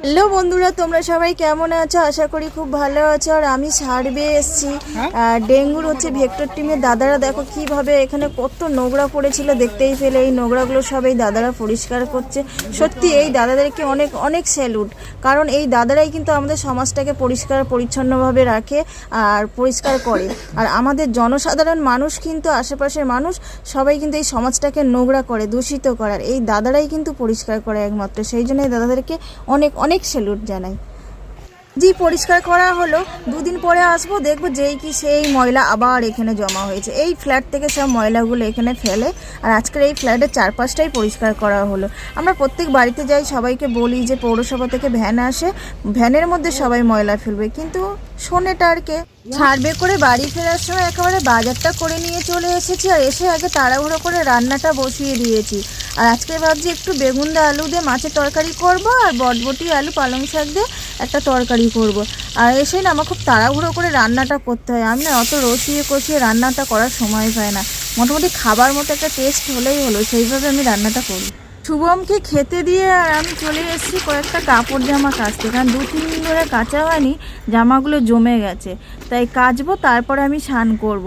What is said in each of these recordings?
Hello বন্ধুরা, তোমরা সবাই কেমন আছো? আশা করি খুব ভালো আছো। আর আমি সার্ভে এসেছি, ডেঙ্গুর ভেক্টর টিমের দাদারা দেখো কিভাবে এখানে কত নোংরা পড়েছিল, দেখতেই পেলে। এই নোংরাগুলো সব এই দাদারা পরিষ্কার করছে। সত্যি এই দাদাদেরকে অনেক অনেক স্যালুট, কারণ এই দাদারাই কিন্তু আমাদের সমাজটাকে পরিষ্কার পরিচ্ছন্নভাবে রাখে আর পরিষ্কার করে। আর আমাদের জনসাধারণ মানুষ কিন্তু, আশেপাশের মানুষ সবাই কিন্তু এই সমাজটাকে নোংরা করে, দূষিত করার এই দাদারাই কিন্তু পরিষ্কার করে একমাত্র। সেই জন্য এই দাদাদেরকে অনেক অনেক স্যালুট জানাই। জি, পরিষ্কার করা হলো, দুদিন পরে আসবো, দেখবো যেই কি সেই ময়লা আবার এখানে জমা হয়েছে। এই ফ্ল্যাট থেকে সব ময়লাগুলো এখানে ফেলে। আর আজকের এই ফ্ল্যাটের চারপাশটাই পরিষ্কার করা হলো। আমরা প্রত্যেক বাড়িতে যাই, সবাইকে বলি যে পৌরসভা থেকে ভ্যান আসে, ভ্যানের মধ্যে সবাই ময়লা ফেলবে, কিন্তু শোনেটা আর কে। সার্ভে করে বাড়ি ফেরার সময় একেবারে বাজারটা করে নিয়ে চলে এসেছি। আর এসে আগে তাড়াহুড়ো করে রান্নাটা বসিয়ে দিয়েছি। আর আজকে ভাবছি একটু বেগুন দিয়ে আলু দিয়ে মাছের তরকারি করব, আর বটবটি আলু পালং শাক দিয়ে একটা তরকারি করব। আর এসে না আমার খুব তাড়াহুড়ো করে রান্নাটা করতে হয়। আমি না অত রসিয়ে কষিয়ে রান্নাটা করার সময় পাই না। মোটামুটি খাবার মতো একটা টেস্ট হলেই হলো, সেইভাবে আমি রান্নাটা করি। শুভমকে খেতে দিয়ে আর আমি চলে এসেছি কয়েকটা কাপড় জামা কাচতে, কারণ 2-3 দিন ধরে কাচা হয়নি, জামাগুলো জমে গেছে, তাই কাচবো, তারপরে আমি স্নান করব।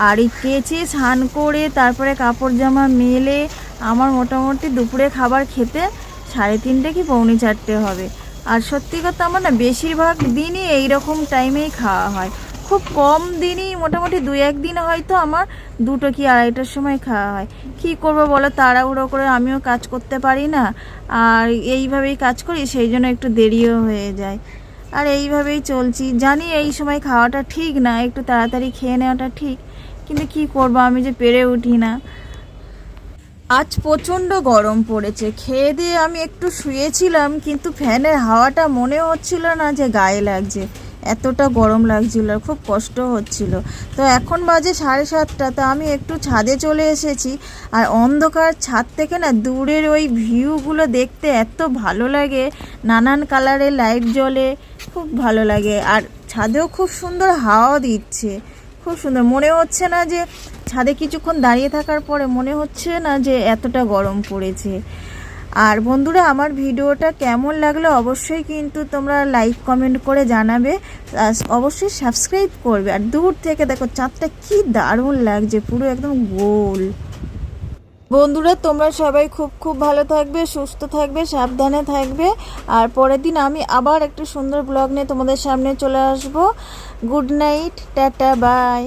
আর এই কেচে স্নান করে তারপরে কাপড় জামা মেলে আমার মোটামুটি দুপুরে খাবার খেতে 3:30 কি 3:45 হবে। আর সত্যি কথা, আমার না বেশিরভাগ দিনই এইরকম টাইমেই খাওয়া হয়। খুব কম দিনই, মোটামুটি 2-1 দিন হয়তো আমার 2টো কি 2:30টার সময় খাওয়া হয়। কি করব বলো, তাড়াহুড়ো করে আমিও কাজ করতে পারি না, আর এইভাবেই কাজ করি, সেই জন্য একটু দেরিও হয়ে যায়। আর এইভাবেই চলছি। জানি এই সময় খাওয়াটা ঠিক না, একটু তাড়াতাড়ি খেয়ে নেওয়াটা ঠিক, কিন্তু কি করব, আমি যে পেরে উঠি না। আজ প্রচণ্ড গরম পড়েছে। খেয়ে দিয়ে আমি একটু শুয়েছিলাম, কিন্তু ফ্যানের হাওয়াটা মনে হচ্ছিল না যে গায়ে লাগছে, এতটা গরম লাগছিল, খুব কষ্ট হচ্ছিল। তো এখন বাজে 7:30, তো আমি একটু ছাদে চলে এসেছি। আর অন্ধকার ছাদ থেকে না দূরের ওই ভিউগুলো দেখতে এত ভালো লাগে, নানান কালারের লাইট জ্বলে, খুব ভালো লাগে। আর ছাদেও খুব সুন্দর হাওয়া দিচ্ছে, খুব সুন্দর। মনে হচ্ছে না যে ছাদে কিছুক্ষণ দাঁড়িয়ে থাকার পরে মনে হচ্ছে না যে এতটা গরম পড়েছে। আর বন্ধুরা, আমার ভিডিওটা কেমন লাগলো অবশ্যই কিন্তু তোমরা লাইক কমেন্ট করে জানাবে, অবশ্যই সাবস্ক্রাইব করবে। আর দূর থেকে দেখো চাঁদটা কি দারুণ লাগছে, পুরো একদম গোল। বন্ধুরা, তোমরা সবাই খুব খুব ভালো থাকবে, সুস্থ থাকবে, সাবধানে থাকবে। আর পরের দিন আমি আবার একটা সুন্দর ব্লগ নিয়ে তোমাদের সামনে চলে আসবো। Good night, tata, by.